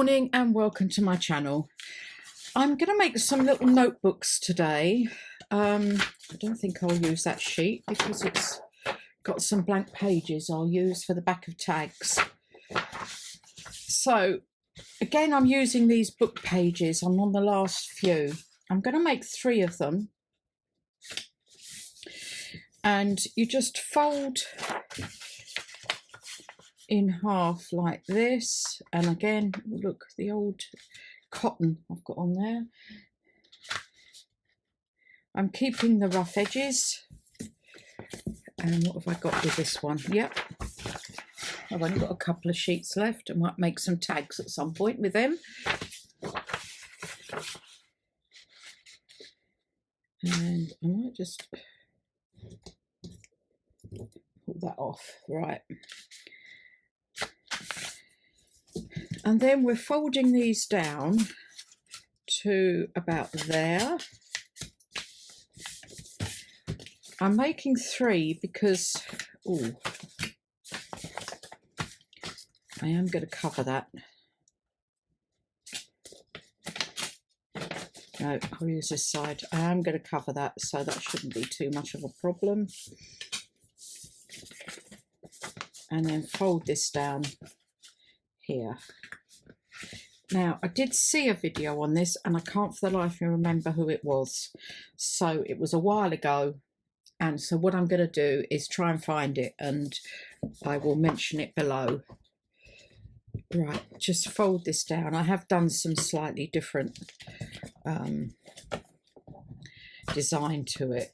morning and welcome to my channel. I'm going to make some little notebooks today. I don't think I'll use that sheet because it's got some blank pages I'll use for the back of tags. So again, I'm using these book pages. I'm on the last few. I'm going to make 3 of them. And you just fold in half like this, and again, look, the old cotton I've got on there. I'm keeping the rough edges. And what have I got with this one? Yep, I've only got a couple of sheets left. I might make some tags at some point with them. And I might just pull that off, right. And then we're folding these down to about there. I'm making 3 because, oh, I am going to cover that. No, I'll use this side. I am going to cover that, so that shouldn't be too much of a problem. And then fold this down here. Now, I did see a video on this and I can't for the life of me remember who it was. So it was a while ago. And so what I'm going to do is try and find it, and I will mention it below. Right, just fold this down. I have done some slightly different design to it.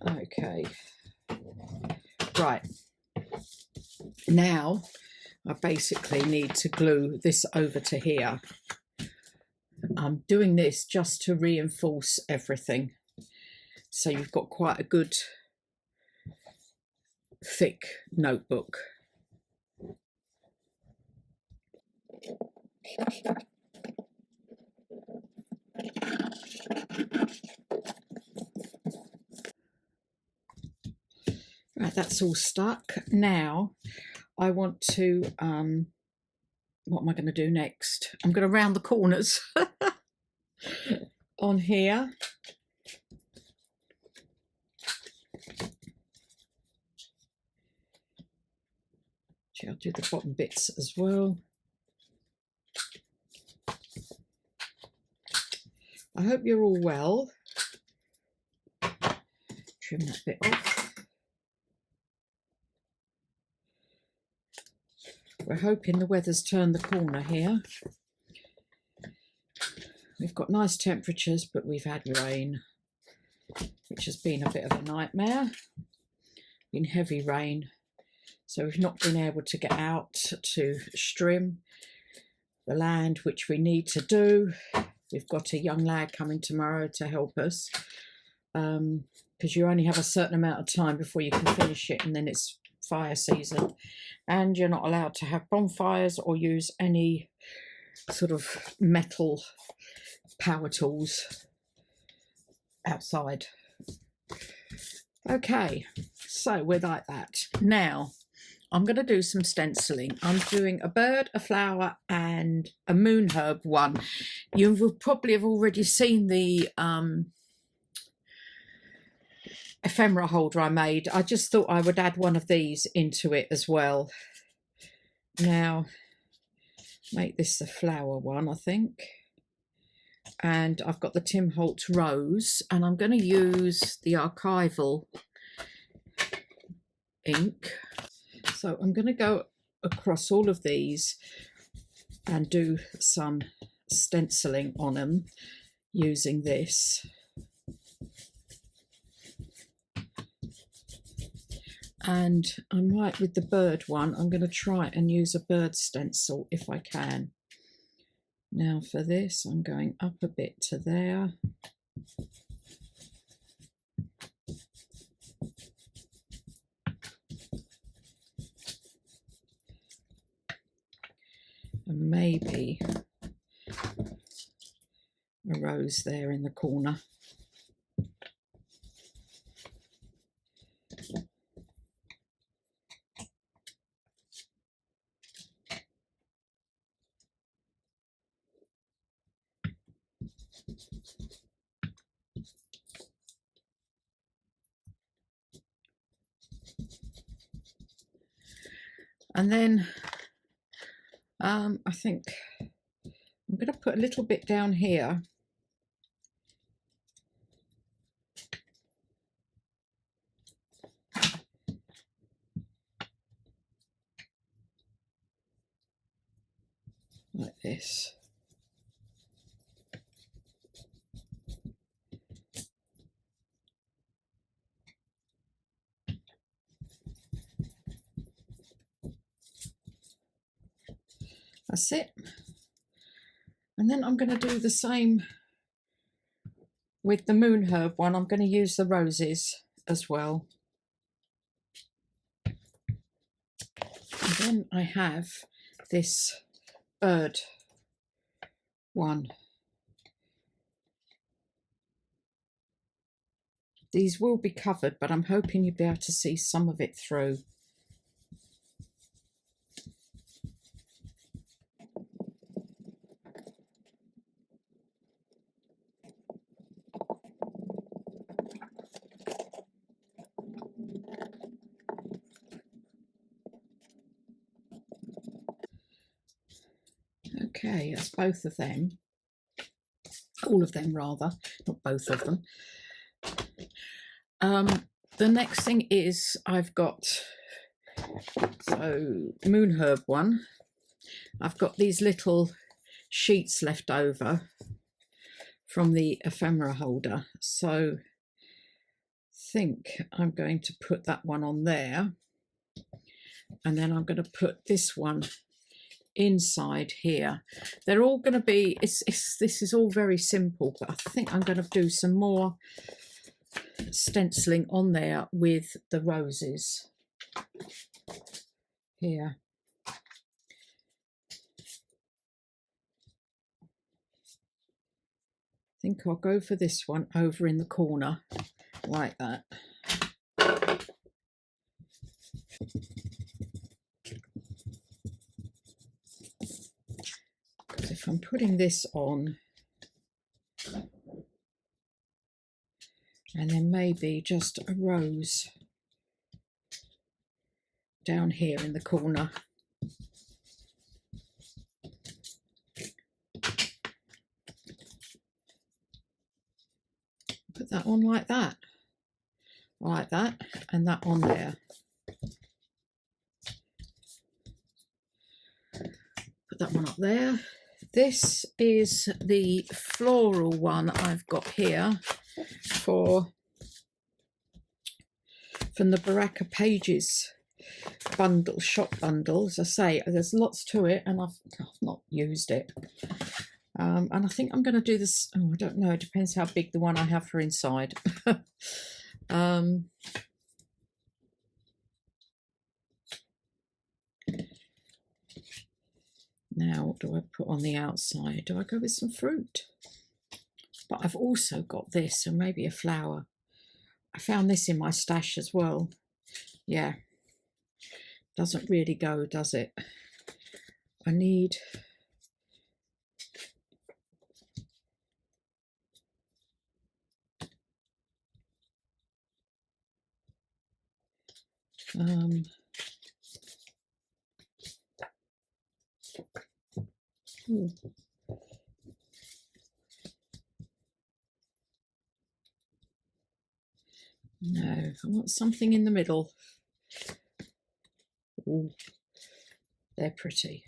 Okay. Right. Now, I basically need to glue this over to here. I'm doing this just to reinforce everything. So you've got quite a good thick notebook. Right, that's all stuck. Now I want to, what am I going to do next? I'm going to round the corners on here. Actually, I'll do the bottom bits as well. I hope you're all well. Trim that bit off. We're hoping the weather's turned the corner here. We've got nice temperatures, but we've had rain, which has been a bit of a nightmare. Been heavy rain, so we've not been able to get out to trim the land, which we need to do. We've got a young lad coming tomorrow to help us, because you only have a certain amount of time before you can finish it, and then it's fire season, and you're not allowed to have bonfires or use any sort of metal power tools outside. Okay, so we're like that. Now I'm going to do some stenciling. I'm doing a bird, a flower and a moon herb one. You will probably have already seen the ephemera holder I made. I just thought I would add one of these into it as well. Now, make this the flower one, I think. And I've got the Tim Holtz rose, and I'm going to use the archival ink. So I'm going to go across all of these and do some stenciling on them using this. And I might, with the bird one, I'm going to try and use a bird stencil if I can. Now for this, I'm going up a bit to there. And maybe a rose there in the corner. And then I think I'm going to put a little bit down here. Like this. That's it. And then I'm going to do the same with the moon herb one. I'm going to use the roses as well. And then I have this bird one. These will be covered, but I'm hoping you'll be able to see some of it through. Okay, that's both of them. All of them rather, not both of them. The next thing is I've got, so moon herb one. I've got these little sheets left over from the ephemera holder. So I think I'm going to put that one on there. And then I'm going to put this one inside here. They're all going to be, this is all very simple, but I think I'm going to do some more stenciling on there with the roses here. I think I'll go for this one over in the corner like that. Because if I'm putting this on, and then maybe just a rose down here in the corner. Put that on like that, and that on there. Put that one up there. This is the floral one I've got here from the Baraka Pages bundle, shop bundle. As I say, there's lots to it, and I've not used it. And I think I'm going to do this. Oh, I don't know. It depends how big the one I have for inside. Now, what do I put on the outside? Do I go with some fruit? But I've also got this, and maybe a flower. I found this in my stash as well. Yeah. Doesn't really go, does it? I need... No, I want something in the middle. Ooh, they're pretty.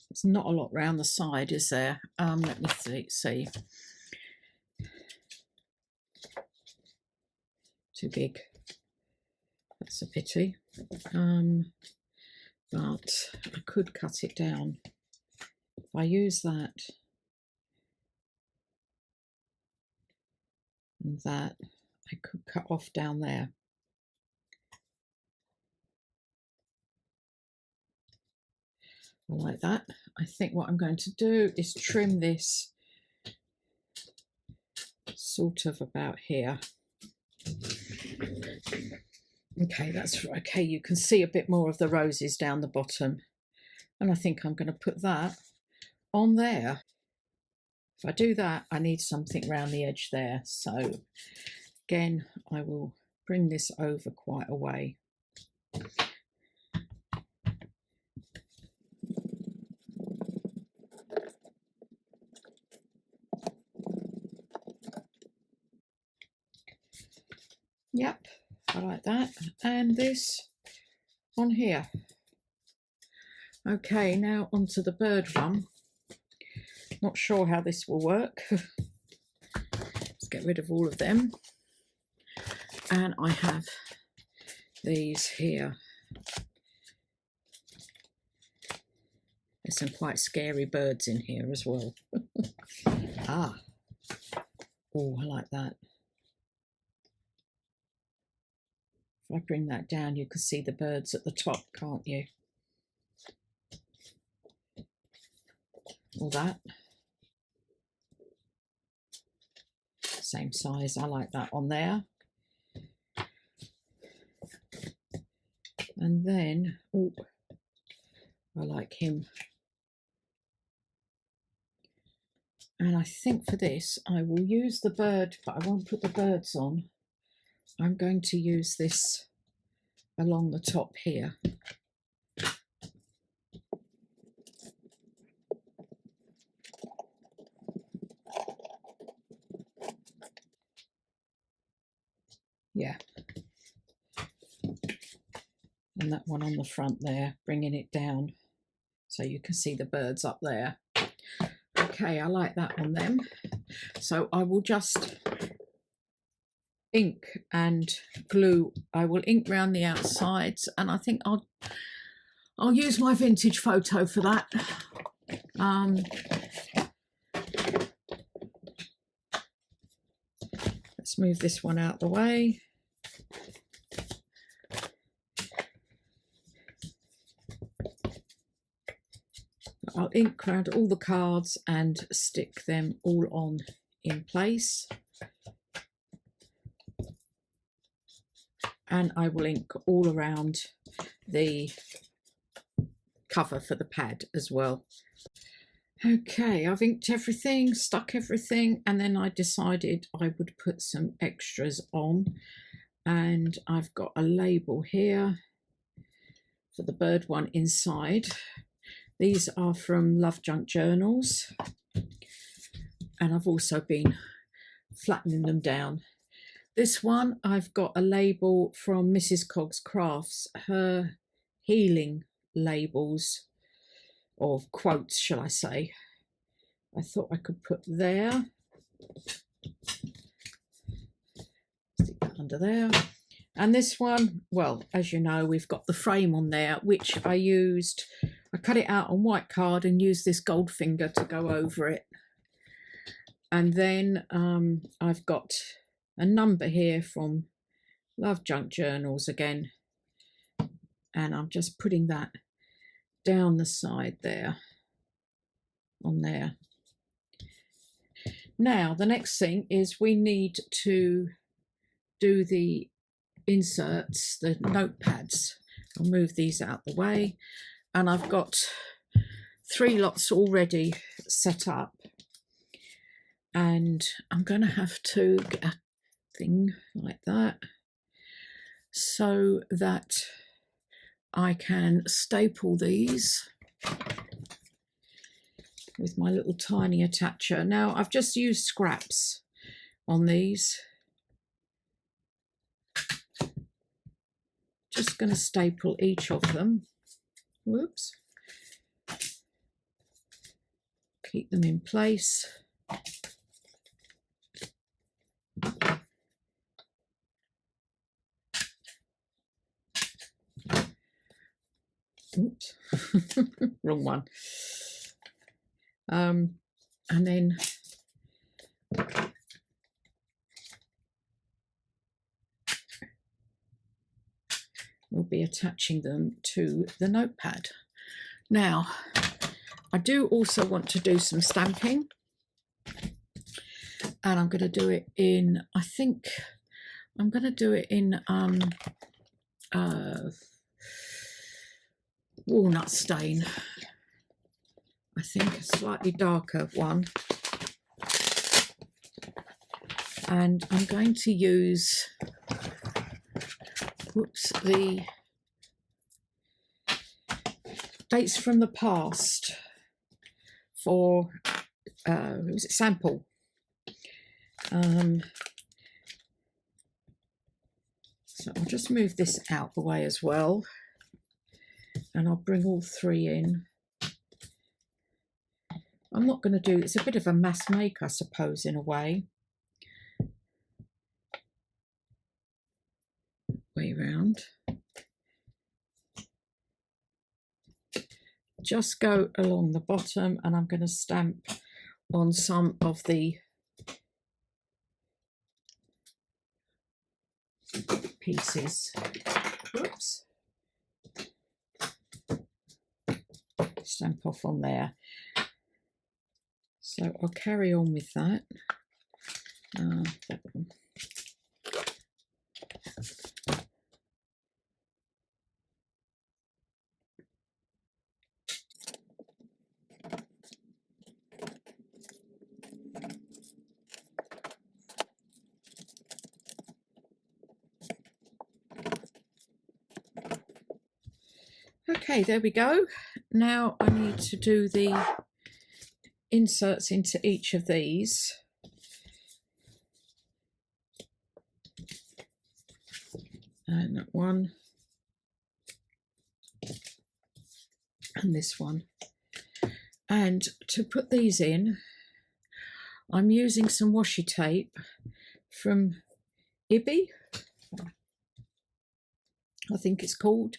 There's not a lot round the side, is there? Let me see. Too big. That's a pity. But I could cut it down. If I use that and that, I could cut off down there. Like that. I think what I'm going to do is trim this sort of about here. Okay, that's okay. You can see a bit more of the roses down the bottom, and I think I'm going to put that on there. If I do that, I need something around the edge there. So again, I will bring this over quite a way. Yep, I like that. And this on here. Okay, now onto the bird one. Not sure how this will work. Let's get rid of all of them. And I have these here. There's some quite scary birds in here as well. Ah. Oh, I like that. If I bring that down, you can see the birds at the top, can't you? All that. Same size. I like that on there. And then, oh, I like him. And I think for this, I will use the bird, but I won't put the birds on. I'm going to use this along the top here. Yeah. And that one on the front there, bringing it down so you can see the birds up there. Okay, I like that on them. So I will just ink and glue. I will ink round the outsides, and I think I'll use my vintage photo for that. Let's move this one out the way. I'll ink around all the cards and stick them all on in place. And I will ink all around the cover for the pad as well. Okay, I've inked everything, stuck everything, and then I decided I would put some extras on. And I've got a label here for the bird one inside. These are from Love Junk Journals, and I've also been flattening them down. This one, I've got a label from Mrs. Cogg's Crafts, her healing labels, or quotes, shall I say. I thought I could put there. Stick that under there. And this one, well, as you know, we've got the frame on there, which I used. I cut it out on white card and used this gold finger to go over it. And then I've got a number here from Love Junk Journals again. And I'm just putting that down the side there, on there. Now, the next thing is we need to do the inserts, the notepads. I'll move these out the way. And I've got 3 lots already set up. And I'm going to have to get a thing like that so that I can staple these with my little tiny attacher. Now, I've just used scraps on these. Just going to staple each of them. Whoops. Keep them in place. Oops, wrong one. And then we'll be attaching them to the notepad. Now, I do also want to do some stamping, and I'm going to do it in, I think I'm going to do it in walnut stain. I think a slightly darker one. And I'm going to use, the dates from the past for, was it sample? So I'll just move this out the way as well. And I'll bring all three in. I'm not going to do, it's a bit of a mass make, I suppose, in a way. Way round. Just go along the bottom, and I'm going to stamp on some of the pieces. Whoops. Stamp off on there. So I'll carry on with that. That one. Okay, there we go. Now I need to do the inserts into each of these. And that one. And this one. And to put these in, I'm using some washi tape from Ibby, I think it's called.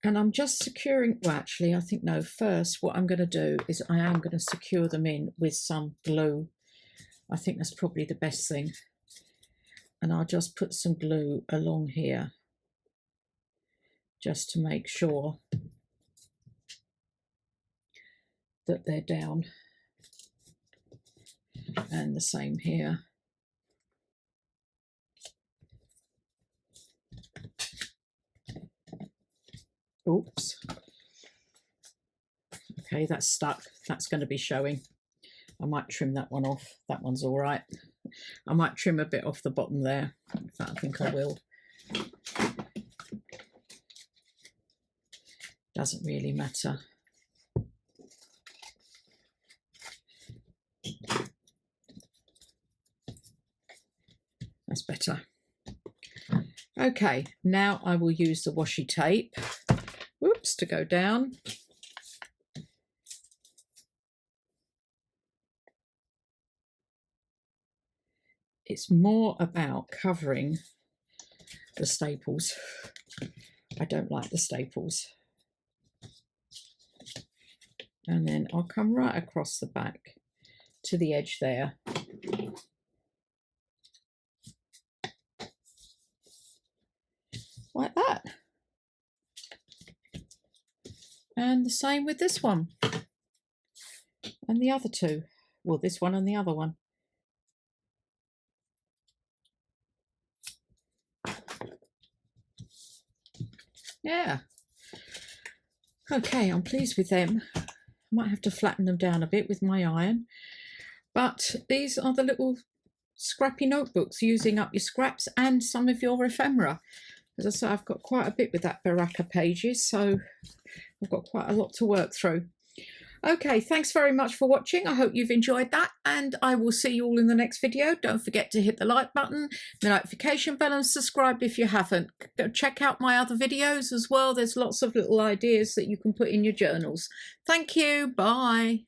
And I'm just securing, well actually I think no, first what I'm going to do is I am going to secure them in with some glue. I think that's probably the best thing. And I'll just put some glue along here just to make sure that they're down. And the same here. Oops. Okay, that's stuck. That's going to be showing. I might trim that one off. That one's all right. I might trim a bit off the bottom there. In fact, I think I will. Doesn't really matter. That's better. Okay, now I will use the washi tape. Whoops, to go down. It's more about covering the staples. I don't like the staples. And then I'll come right across the back to the edge there. Like that. And the same with this one. And the other two. Well, this one and the other one. Yeah. Okay, I'm pleased with them. I might have to flatten them down a bit with my iron. But these are the little scrappy notebooks, using up your scraps and some of your ephemera. As I say, I've got quite a bit with that Baraka pages, so I've got quite a lot to work through. Okay, thanks very much for watching. I hope you've enjoyed that, and I will see you all in the next video. Don't forget to hit the like button, the notification bell, and subscribe if you haven't. Go check out my other videos as well. There's lots of little ideas that you can put in your journals. Thank you. Bye.